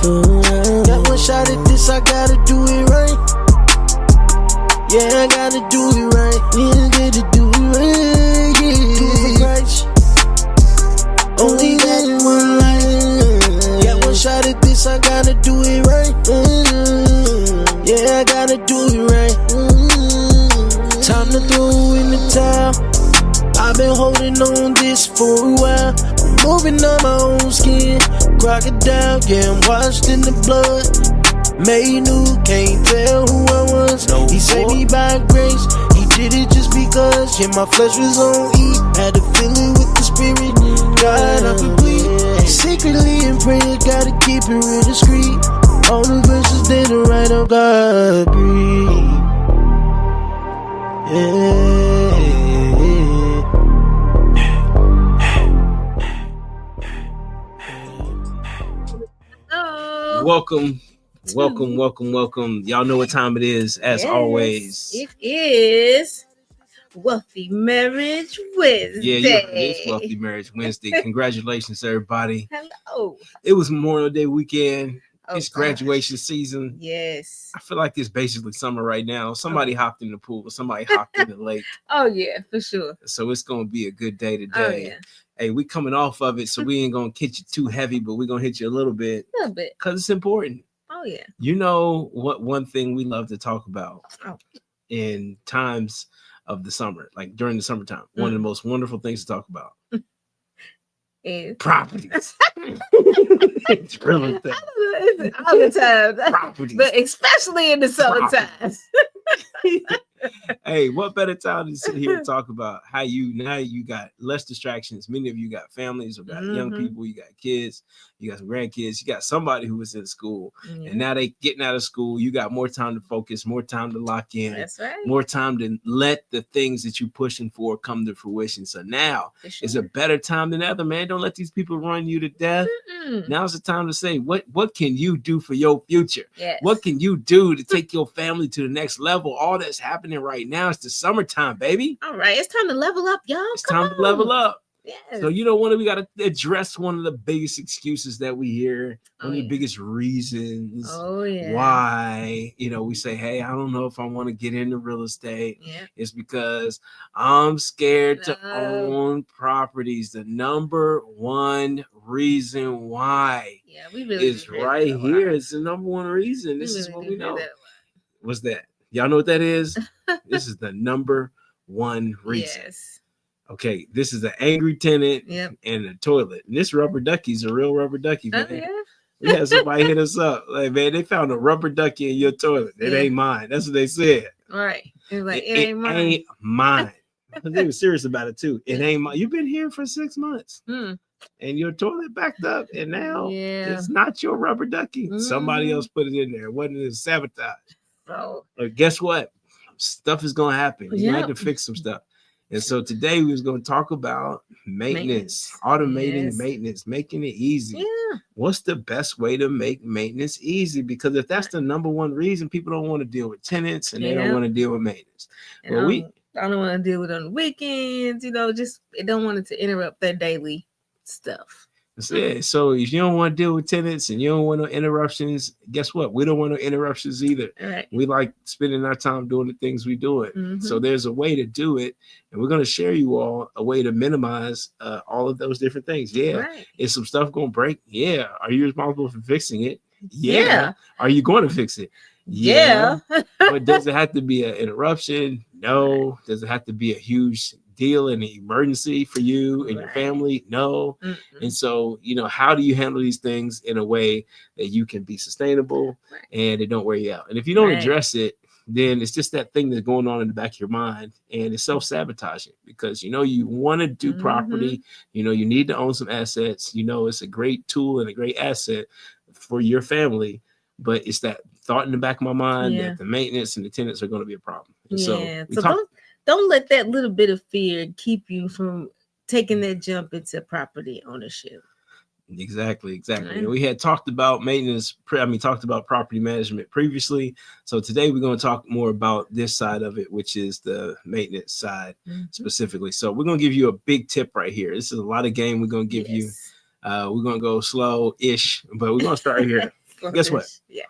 Got one shot at this, I gotta do it right. Yeah, I gotta do it right. Yeah, I gotta do it right. Yeah, do it right. Only got one life. Got one shot at this, I gotta do it right. Yeah, I gotta do it right. Time to throw in the towel. I've been holding on this for a while. I'm moving on my own skin. Crocodile, yeah, I'm washed in the blood. Made new, can't tell who I was. No, he saved me by grace. He did it just because. Yeah, my flesh was on E. Had to fill it with the spirit. God, I'm complete. Secretly in prayer, gotta keep it real discreet. All the verses they don't write on God breathe. Welcome. Y'all know what time it is, as always. It is Wealthy Marriage Wednesday. Yeah, it's Wealthy Marriage Wednesday. Congratulations, everybody. Hello. It was Memorial Day weekend. Oh, it's graduation season. Yes. I feel like it's basically summer right now. Somebody hopped in the pool. Somebody hopped in the lake. Oh, yeah, for sure. So it's going to be a good day today. Oh, yeah. Hey, we coming off of it, so we ain't going to hit you too heavy, but we're going to hit you a little bit. A little bit. Because it's important. Oh, yeah. You know what one thing we love to talk about in times of the summer, like during the summertime, one of the most wonderful things to talk about is properties. It's really thing. All the time. Properties. But especially in the summertime. Hey, what better time to sit here and talk about how you got less distractions. Many of you got families or got young people, you got kids, you got some grandkids, you got somebody who was in school, and now they getting out of school. You got more time to focus, more time to lock in. That's right. More time to let the things that you're pushing for come to fruition. So now is a better time than ever, man. Don't let these people run you to death. Now's the time to say, what can you do for your future? Yes. What can you do to take your family to the next level? All that's happening right now. It's the summertime, baby. All right, it's time to level up, y'all. It's time to level up. Yes. So you know what? We got to address one of the biggest excuses that we hear. One of the biggest reasons why, we say, hey, I don't know if I want to get into real estate. Yeah. It's because I'm scared to own properties. The number one reason why we really is right here. It's the number one reason. This is what we know. What's that? Y'all know what that is? This is the number one reason. Yes. Okay, this is an angry tenant and a toilet. And this rubber ducky's a real rubber ducky, man. Oh, yeah. We had somebody hit us up. Like, man, they found a rubber ducky in your toilet. It ain't mine. That's what they said. Right. It was like, it ain't mine. They were serious about it, too. It ain't mine. You've been here for 6 months. And your toilet backed up, and now it's not your rubber ducky. Somebody else put it in there. It wasn't a sabotage. Oh. But guess what? Stuff is going to happen. You had to fix some stuff. And so today we was going to talk about maintenance, automating maintenance, making it easy. Yeah. What's the best way to make maintenance easy? Because if that's the number one reason, people don't want to deal with tenants and they don't want to deal with maintenance. And I don't want to deal with it on the weekends, just they don't want it to interrupt their daily stuff. That's it. So if you don't want to deal with tenants and you don't want no interruptions, guess what? We don't want no interruptions either. Right. We like spending our time doing the things we do it. So there's a way to do it. And we're going to share you all a way to minimize all of those different things. Yeah. Right. Is some stuff going to break? Yeah. Are you responsible for fixing it? Yeah. Are you going to fix it? Yeah. But does it have to be an interruption? No. Right. Does it have to be a huge deal in an emergency for you and your family? No. And so, how do you handle these things in a way that you can be sustainable and it don't wear you out? And if you don't address it, then it's just that thing that's going on in the back of your mind, and it's self-sabotaging because you want to do property, you need to own some assets, it's a great tool and a great asset for your family, but it's that thought in the back of my mind that the maintenance and the tenants are going to be a problem. And so don't let that little bit of fear keep you from taking that jump into property ownership. Exactly. Right. We had talked about maintenance. Talked about property management previously. So today we're going to talk more about this side of it, which is the maintenance side specifically. So we're going to give you a big tip right here. This is a lot of game we're going to give you. We're going to go slow-ish, but we're going to start here. Guess what? Yeah,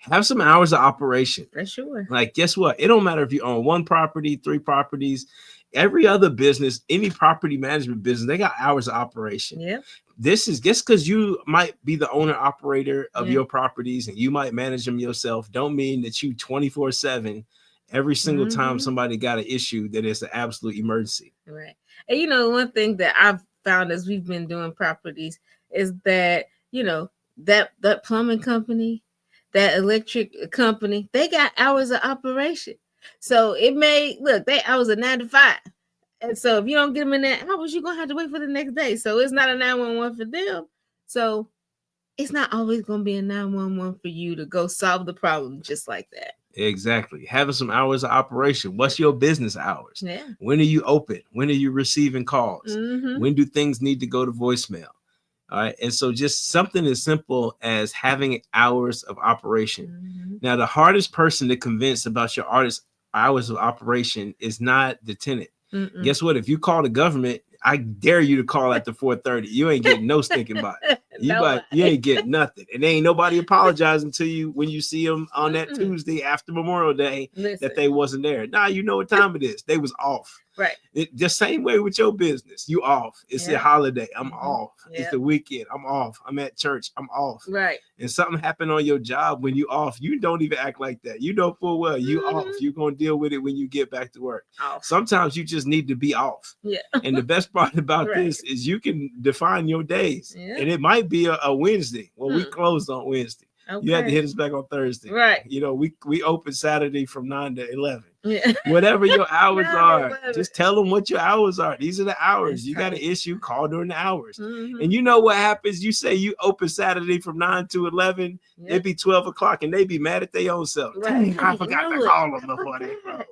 Have some hours of operation. for sure. Like, guess what? It don't matter if you own one property, 3 properties, every other business, any property management business, they got hours of operation. Yeah. This is just because you might be the owner operator of Yeah. your properties and you might manage them yourself, don't mean that you 24/7 every single time Mhm. somebody got an issue that is an absolute emergency. Right. And you know, one thing that I've found as we've been doing properties is that, you know, that plumbing company, that electric company, they got hours of operation. So it may look, they hours of 9 to 5. And so if you don't get them in that hours, you're gonna have to wait for the next day. So it's not a 911 for them. So it's not always gonna be a 911 for you to go solve the problem just like that. Exactly. Having some hours of operation. What's your business hours? Yeah. When are you open? When are you receiving calls? Mhm. When do things need to go to voicemail? All right. And so just something as simple as having hours of operation. Mhm. Now, the hardest person to convince about your artist hours of operation is not the tenant. Mm-mm. Guess what? If you call the government, I dare you to call after 4:30. You ain't getting no stinking body. You ain't getting nothing. And ain't nobody apologizing to you when you see them on that Mm-mm. Tuesday after Memorial Day Listen. that they wasn't there. Nah, you know what time it is. They was off. Right. The same way with your business. You off. It's a Yeah. holiday. I'm Mhm. off. Yeah. It's the weekend. I'm off. I'm at church. I'm off. Right. And something happened on your job when you off. You don't even act like that. You know full well you off. Mhm. You're going to deal with it when you get back to work. Off. Sometimes you just need to be off. Yeah. And the best part about Right. this is you can define your days. Yeah. And it might be a Wednesday. Well, we Hmm. closed on Wednesday. Okay. You had to hit us back on Thursday. Right. You know, we open Saturday from 9 to 11. Yeah. Whatever your hours 9 to are, 11. just tell them what your hours are. These are the hours. That's You got an right. issue, call during the hours. Mhm. And you know what happens? You say you open Saturday from 9 to 11. Yep. It'd be 12 o'clock and they be mad at their own self. Right. Dang, I forgot to Know it. call them before they close.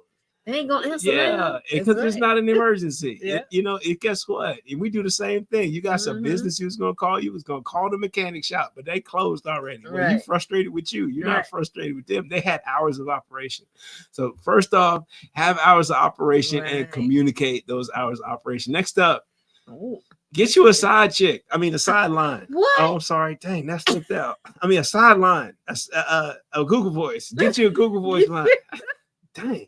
They ain't gonna answer. Yeah, now. because That's it's right. not an emergency. Yeah. Guess what? And we do the same thing. You got some Mhm. business you was gonna call. You was gonna call the mechanic shop, but they closed already. Well, you Right. frustrated with you. You're Right. not frustrated with them. They had hours of operation. So first off, have hours of operation and Right. communicate those hours of operation. Next up, Ooh. get you a side chick. I mean, a sideline. What? Oh, sorry. Dang, that slipped out. I mean, a sideline. A Google Voice. Get you a Google Voice line. Dang.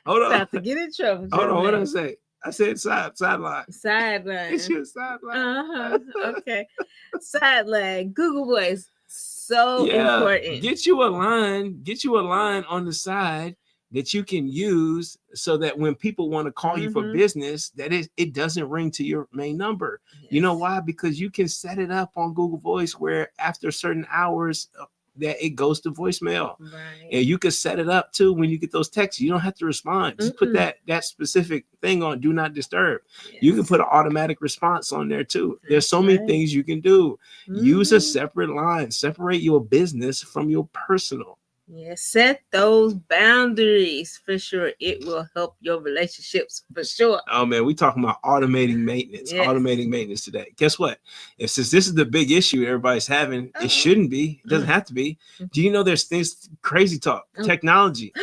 Hold on. About to get in trouble. Hold on, what did I Jermaine. say? I said sideline. Sideline. It's your sideline. Uh-huh. Okay. Sideline. Google Voice. So Yeah, important. get you a line on the side that you can use so that when people want to call you for Mhm. business, that it doesn't ring to your main number. You know Yes. why? Because you can set it up on Google Voice where after certain hours that it goes to voicemail. Right. And you can set it up too when you get those texts. You don't have to respond. Just put Mm-mm. that specific thing on do not disturb. You can Yes. put an automatic response on there too. There's so That's many right. things you can do. Use a Mhm. separate line. Separate your business from your personal. Yeah, set those boundaries for sure. It will help your relationships for sure. Oh man, we talking about automating maintenance. Yes. Automating maintenance today. Guess what? Since this is the big issue everybody's having, Uh-oh. it shouldn't be. It doesn't Mm. have to be. Do you know there's things crazy talk, Oh. technology?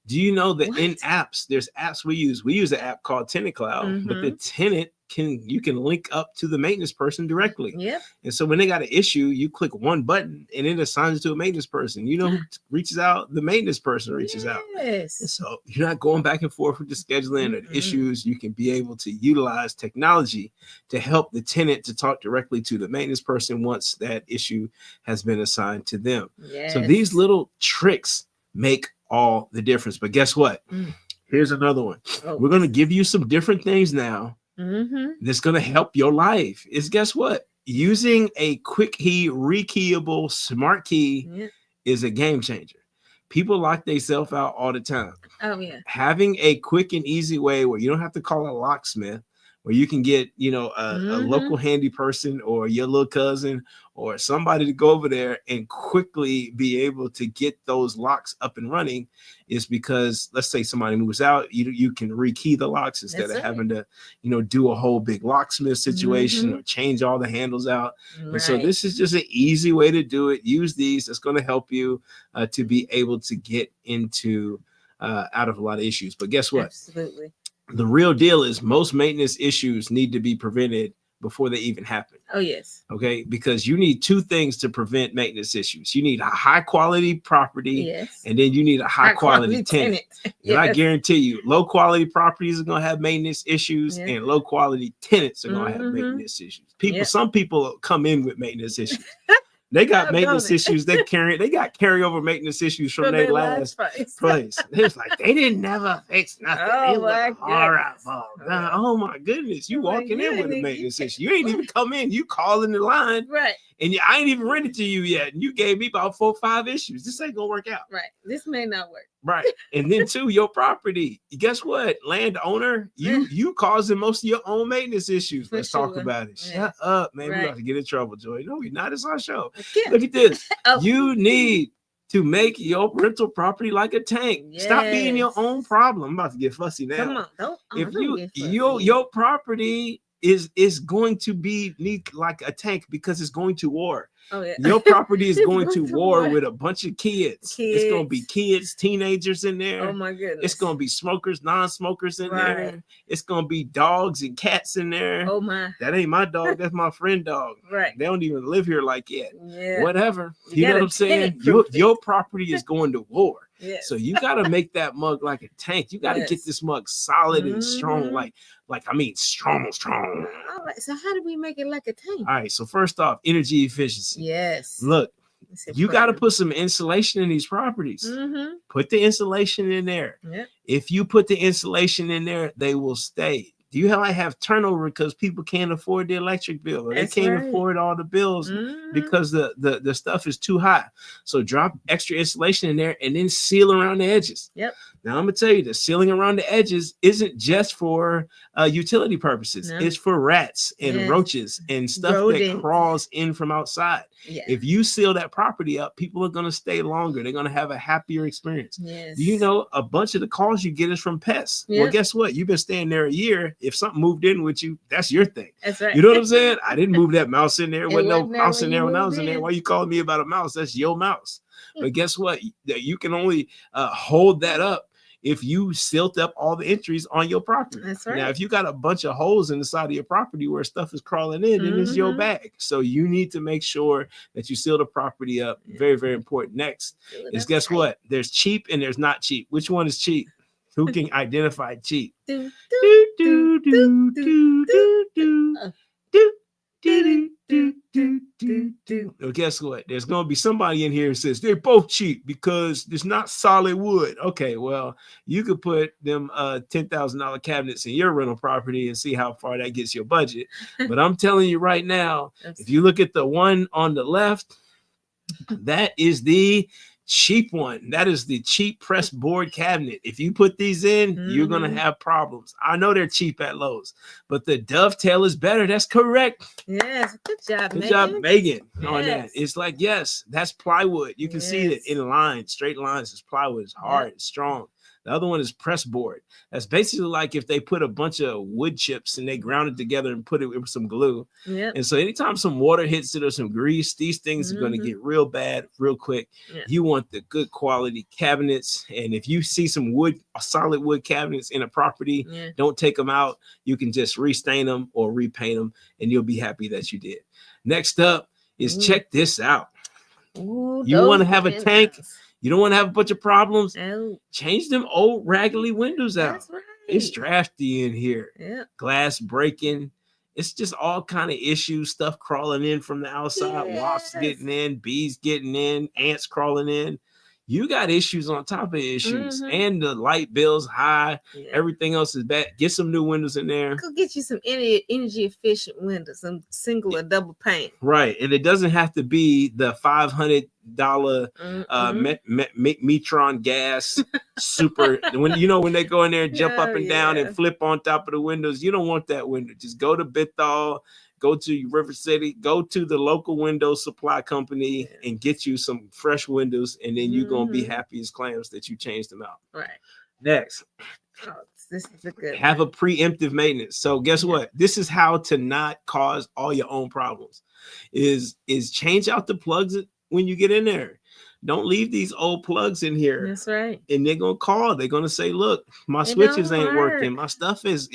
Do you know that in What? apps, there's apps we use? We use an app called Tenant Cloud, but the tenant you can link up to the maintenance person directly. Yep. And so when they got an issue, you click one button and it assigns it to a maintenance person. You know who reaches out? The maintenance person reaches out. And Yes. so you're not going back and forth with the scheduling or the Mm-mm. issues. You can be able to utilize technology to help the tenant to talk directly to the maintenance person once that issue has been assigned to them. Yes. So these little tricks make all the difference. But guess what? Mm. Here's another one. Oh. We're going to give you some different things now Mm-hmm. that's going to help your life. Is guess what? Using a quick key, rekeyable smart key Yeah. is a game changer. People lock themselves out all the time. Oh yeah. Having a quick and easy way where you don't have to call a locksmith, where you can get, a Mhm. local handy person or your little cousin or somebody to go over there and quickly be able to get those locks up and running, is because let's say somebody moves out, you can rekey the locks instead That's of right. having to, do a whole big locksmith situation Mhm. or change all the handles out. And so Right. this is just an easy way to do it. Use these. It's going to help you to be able to get into out of a lot of issues. But guess what? Absolutely. The real deal is most maintenance issues need to be prevented before they even happen. Oh, yes. Okay, because you need two things to prevent maintenance issues. You need a high quality property, Yes. and then you need a high quality tenant. And I Yes. guarantee you, low quality properties are going to have maintenance issues, Yeah. and low quality tenants are going to have Mhm. maintenance issues. People, Yeah. some people come in with maintenance issues. They got Oh, maintenance don't it? issues. They got carryover maintenance issues from their their last place. place. It's like they didn't never fix nothing. Oh, It was my horrible. Oh my goodness! You I'm like, walking you in with ain't a even- maintenance issue. You ain't even come in. You calling the line, Right. and I ain't even rented to you yet. And you gave me about 4 or 5 issues. This ain't gonna work out. Right. This may not work. Right. And then too, your property. Guess what? Landowner, you causing most of your own maintenance issues. For Let's talk sure. about it. Yeah. Shut up, man. We're Right. about to get in trouble, Joy. No, we're not. It's our show. Yeah. Look at this. Oh. You need to make your rental property like a tank. Stop being your own Yes. problem. I'm about to get fussy now. Come on. Don't. If don't you get fussy. your property is going to be need like a tank because it's going to war. Oh, yeah. Your property is It's going to going to war war. with a bunch of kids. It's going to be kids, teenagers in there. Oh, my goodness. It's going to be smokers, non-smokers in Right. there. It's going to be dogs and cats in there. Oh, my. That ain't my dog. That's my friend dog. Right. They don't even live here like yet. Yeah. Whatever. You You know gotta what I'm saying? tenant-proof it. Your property is going to war. Yes. So you got to make that mug like a tank. You got to get Yes. this mug solid and strong, Mhm. I mean strong. All right. So how do we make it like a tank? All right. So first off, energy efficiency. Yes. Look, It's you got to important. put some insulation in these properties. Mhm. Put the insulation in there. Yep. If you put the insulation in there, they will stay. Do you have turnover because people can't afford the electric bill or they That's can't right. afford all the bills Mhm. because the stuff is too high? So drop extra insulation in there and then seal around the edges. Yep. Now I'm gonna tell you, the sealing around the edges isn't just for utility purposes. No. It's for rats and Yes. roaches and stuff that Rodents. crawls in from outside. Yeah. If you seal that property up, people are gonna stay longer. They're gonna have a happier experience. Yes. Do you know a bunch of the calls you get is from pests? Well, Yeah. guess what? You've been staying there a year. If something moved in with you, that's your thing. That's right. You know what I'm saying? I didn't move that mouse in there. It Wasn't no wasn't there mouse when in you there when I was moved in there. in. Why you calling me about a mouse? That's your mouse. But guess what? You can only hold that up if you silt up all the entries on your property. That's Now, right. if you got a bunch of holes in the side of your property where stuff is crawling in, then it's your Mhm. bag. So you need to make sure that you seal the property up. Very, very important. Next Seal it is up guess tight. what? There's cheap and there's not cheap. Which one is cheap? Who can identify cheap? Do, Do, do, do, do, do, do. Uh. Do, do, do, do, do, do. Well, guess what? There's going to be somebody in here who says they're both cheap because it's not solid wood. Okay, well, you could put them $10,000 cabinets in your rental property and see how far that gets your budget. But I'm telling you right now, if you look at the one on the left, that is the cheap one. That is the cheap press board cabinet. If you put these in, you're going to Mhm. have problems. I know they're cheap at Lowe's, but the dovetail is better. That's correct. Yes. Good job, Good Megan. job, Megan, on that. Yes. It's like, yes, that's plywood. You can see it Yes. in lines, straight lines. It's plywood. It's hard. It's strong. The other one is press board. That's basically like if they put a bunch of wood chips and they ground it together and put it with some glue. Yep. And so anytime some water hits it or some grease, these things are going to Mhm. get real bad real quick. Yeah. You want the good quality cabinets. And if you see some wood, solid wood cabinets in a property, Yeah. don't take them out. You can just restain them or repaint them and you'll be happy that you did. Next up is Ooh. check this out. Ooh, You those wanna have a windows. tank? You don't want to have a bunch of problems. Oh, Change them old raggedy windows out. that's right. It's drafty in here. Yeah. Glass breaking. It's just all kind of issues, stuff crawling in from the outside, wasps Yes. getting in, bees getting in, ants crawling in. You got issues on top of issues, Mhm. and the light bill's high. Yeah. Everything else is bad. Get some new windows in there. Go get you some energy efficient windows, some single or double pane. Right. And it doesn't have to be the $500 Mhm. Metron gas super when they go in there and jump up Oh, and down yeah. and flip on top of the windows. You don't want that window. Just go to Bithal, go to River City, go to the local window supply company Yeah. and get you some fresh windows, and then you're gonna be Mhm. happy as clams that you changed them out. Right. Next, Oh, this is a good one. have a preemptive maintenance. So guess what? This is how to not cause all your own problems. Is change out the plugs when you get in there. Don't leave these old plugs in here. That's right. And they're gonna call. They're gonna say, "Look, my It switches don't ain't working. work. My stuff is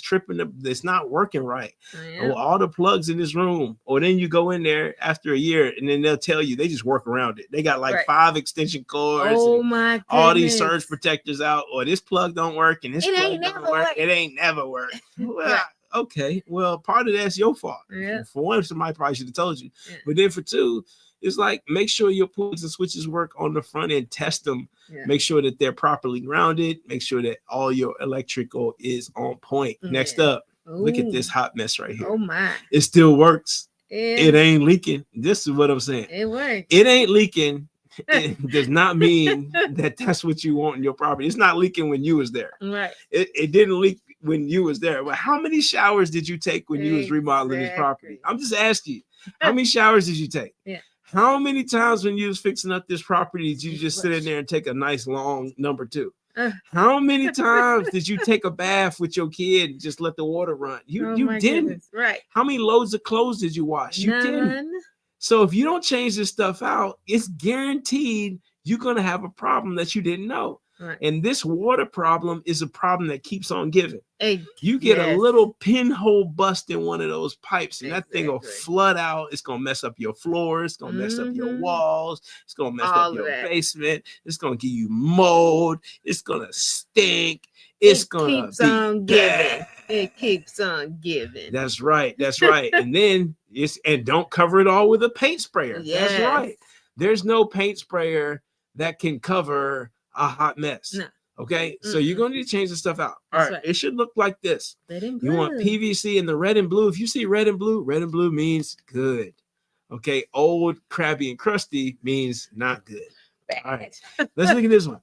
tripping. It's not working right. Yeah. Or all the plugs in this room." Or then you go in there after a year, and then they'll tell you they just work around it. They got like Right. 5 extension cords. Oh and my goodness. all these surge protectors out. Or this plug don't work, and this It plug ain't don't never work. worked. It ain't never worked. Well, Right. okay. Well, part of that's your fault. Yeah. For one, somebody probably should have told you. Yeah. But then for two, it's like make sure your plugs and switches work on the front end. Test them. Yeah. Make sure that they're properly grounded. Make sure that all your electrical is on point. Next Yeah. up, look at this Ooh. hot mess right here. Oh my. It still works. It It, ain't leaking. This is what I'm saying. it works. It ain't leaking. It does not mean that that's what you want in your property. It's not leaking when you was there. Right. It didn't leak when you was there. But how many showers did you take when you was remodeling this property? Exactly. I'm just asking you. How many showers did you take? Yeah. How many times when you was fixing up this property did you You just sit in flush. there and take a nice long number 2? Uh. How many times did you take a bath with your kid and just let the water run? You Oh you my didn't. goodness. Right. How many loads of clothes did you wash? You didn't. None. So if you don't change this stuff out, it's guaranteed you're gonna have a problem that you didn't know. Right. And this water problem is a problem that keeps on giving. Hey, You get a yes. little pinhole bust in one of those pipes, and that thing will Exactly. flood out. It's gonna mess up your floors. It's gonna mess up your Mhm. walls. It's gonna mess All up of your that. basement. It's gonna give you mold. It's gonna stink. It's It gonna keeps be on giving. bad. It keeps on giving. That's right. That's right. And then and don't cover it all with a paint sprayer. Yes. That's right. There's no paint sprayer that can cover a hot mess. No. Okay, so you're Mm-mm. gonna need to change the stuff out. All That's right, right. it should look like this. Red and You want blue. PVC in the red and blue. If you see red and blue means good. Okay, old, crabby, and crusty means not good. Bad. All right. Let's look at this one.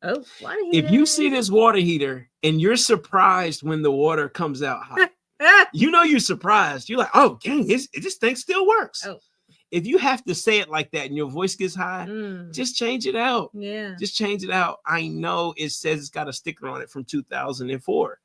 Oh, water If you heater. see this water heater and you're surprised when the water comes out hot, you know you're surprised. You're like, oh, dang, this thing still works. Oh. If you have to say it like that and your voice gets high, Mm, just change it out. yeah. Just change it out. I know it says it's got a sticker on it from 2004.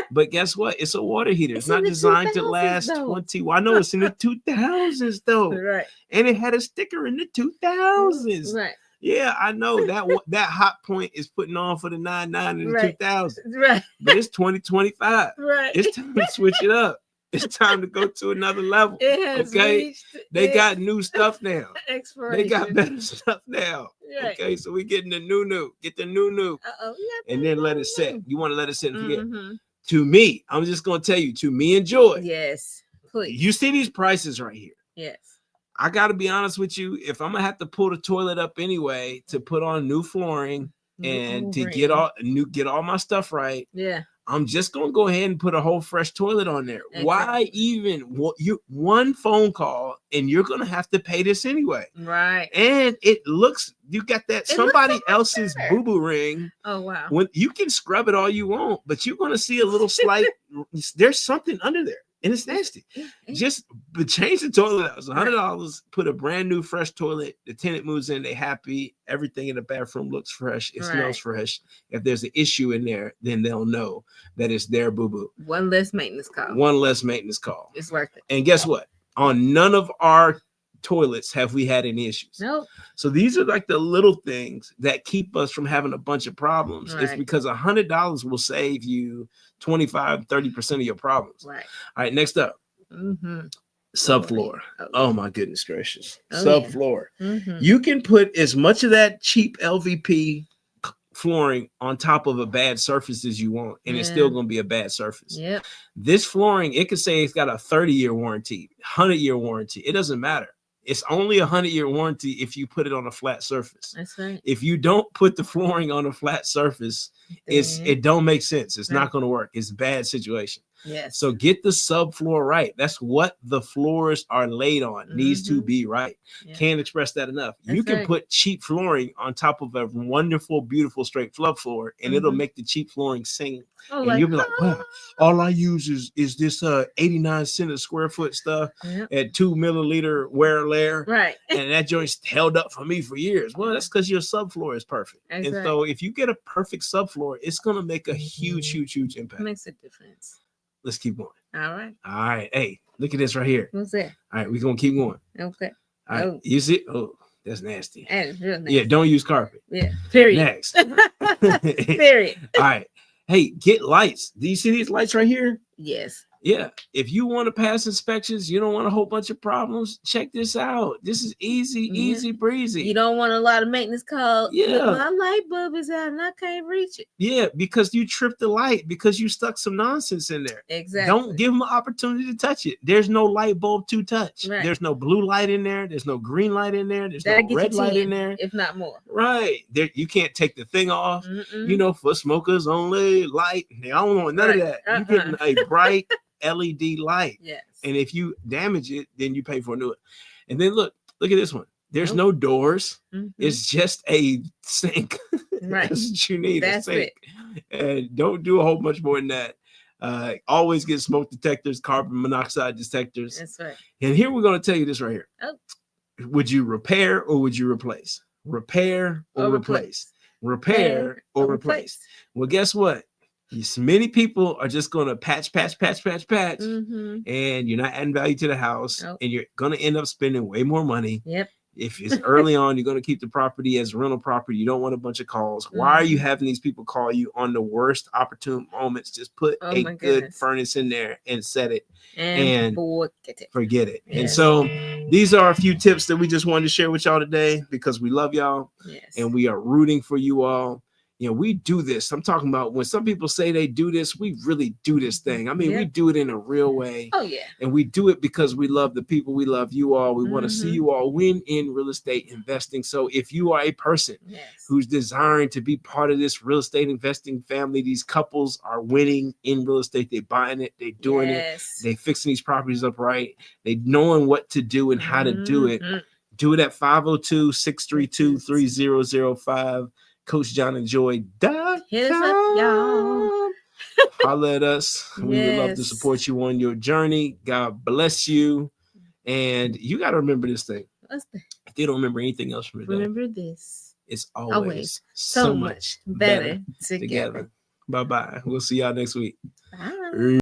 But guess what? It's a water heater. It's It's in not the designed to 2000s last though. 20. Well, I know it's in the 2000s though. Right. And it had a sticker in the 2000s. Right. Yeah, I know that that hot point is putting on for the 99 in the Right. 2000s. Right. But it's 2025. Right. It's time to switch it up. It's time to go to another level. It has Okay, reached They its got new stuff now. expiration. They got better stuff now. Right. Okay, so we getting the new. Get the new. Uh-oh. And then let it sit. You want to let it sit and forget. Mhm. To me, I'm just gonna tell you, to me and Joy, Yes. Please. you see these prices right here. Yes. I gotta be honest with you. If I'm gonna have to pull the toilet up anyway to put on new flooring and to get all my stuff right, Yeah. I'm just gonna go ahead and put a whole fresh toilet on there. Why Exactly. even one phone call and you're gonna have to pay this anyway? Right. And it looks you got that It looks somebody so much else's better. boo-boo ring. Oh wow. When you can scrub it all you want, but you're gonna see a little slight. There's something under there, and it's nasty. But change the toilet out. It's $100. Put a brand new fresh toilet. The tenant moves in, they happy. Everything in the bathroom looks fresh. It smells fresh. If there's an issue in there, then they'll know that it's their boo-boo. One less maintenance call. One less maintenance call. It's worth it. And guess what? On none of our toilets have we had any issues. Nope. So these are like the little things that keep us from having a bunch of problems. It's Right. because $100 will save you 25-30% of your problems. Right. All right, next up, Mm-hmm. subfloor. Oh, Oh my goodness gracious. Oh, Subfloor. Mm-hmm. You can put as much of that cheap LVP flooring on top of a bad surface as you want, and it's Yeah. still going to be a bad surface. Yep. This flooring, it could say it's got a 30-year warranty, 100-year warranty. It doesn't matter. It's only a 100-year warranty if you put it on a flat surface. That's right. If you don't put the flooring on a flat surface, it don't make sense. It's not going to work. It's a bad situation. Yes. So get the subfloor right. That's what the floors are laid on. Needs to be right. Yeah. Can't express that enough. You That's can right. put cheap flooring on top of a wonderful, beautiful straight floor floor, and it'll make the cheap flooring sing. Oh, And you'll be like, wow, all I use is this 89 cent a square foot stuff Yep. at 2 milliliter wear layer. Right. And that joint's held up for me for years. Well, that's because your subfloor is perfect. That's and right. so if you get a perfect subfloor, it's going to make a huge impact. Makes a difference. Let's keep going. All right. All right. Hey, look at this right here. What's that? All right, we're going to keep going. Okay. All right. Oh. You see? Oh, That's nasty. And it's real nasty. Yeah, don't use carpet. Yeah. Period. Next. Period. All right. Hey, get lights. Do you see these lights right here? Yes. Yeah. If you want to pass inspections, you don't want a whole bunch of problems, check this out. This is easy, Yeah. easy breezy. You don't want a lot of maintenance calls. Yeah. Look, my light bulb is out and I can't reach it. Yeah, because you tripped the light because you stuck some nonsense in there. Exactly. Don't give them an opportunity to touch it. There's no light bulb to touch. Right. There's no blue light in there. There's no green light in there. There's That'll no get red you light 10, in there. if not more. Right. There, you can't take the thing off. Mm-mm. You know, for smokers only light. I don't want none of Right. that. You're getting a bright LED light. Yes. And if you damage it, then you pay for a new one. And then look at this one. There's Nope. no doors. Mhm. It's just a sink. Right. That's what you need. That's a sink. And don't do a whole much more than that. Always get smoke detectors, carbon monoxide detectors. That's right. And here we're going to tell you this right here. Oh. Would you repair or would you replace? Repair or replace? Repair or replace? Well, guess what? Many people are just going to patch, Mm-hmm. and you're not adding value to the house, Nope. and you're going to end up spending way more money. Yep. If it's early on, you're going to keep the property as rental property. You don't want a bunch of calls. Why are you having these people call you on the worst opportune moments? Just put a good goodness. furnace in there and set it. And Forget it. Yes. And so these are a few tips that we just wanted to share with y'all today because we love y'all Yes. and we are rooting for you all. You know, we do this. I'm talking about when some people say they do this, we really do this thing. I mean, we do it in a real way. Oh, yeah. And we do it because we love the people. We love you all. We want to see you all win in real estate investing. So if you are a person who's desiring to be part of this real estate investing family, these couples are winning in real estate. They're buying it. They're doing it. They're fixing these properties up right. They knowing what to do and how to do it. Do it at 502-632-3005. Coach John and Joy. Hit us up, y'all. Holla at us. We would love to support you on your journey. God bless you. And you got to remember this thing. If you don't remember anything else from today, remember this. It's always so much better together. Bye-bye. We'll see y'all next week. Bye.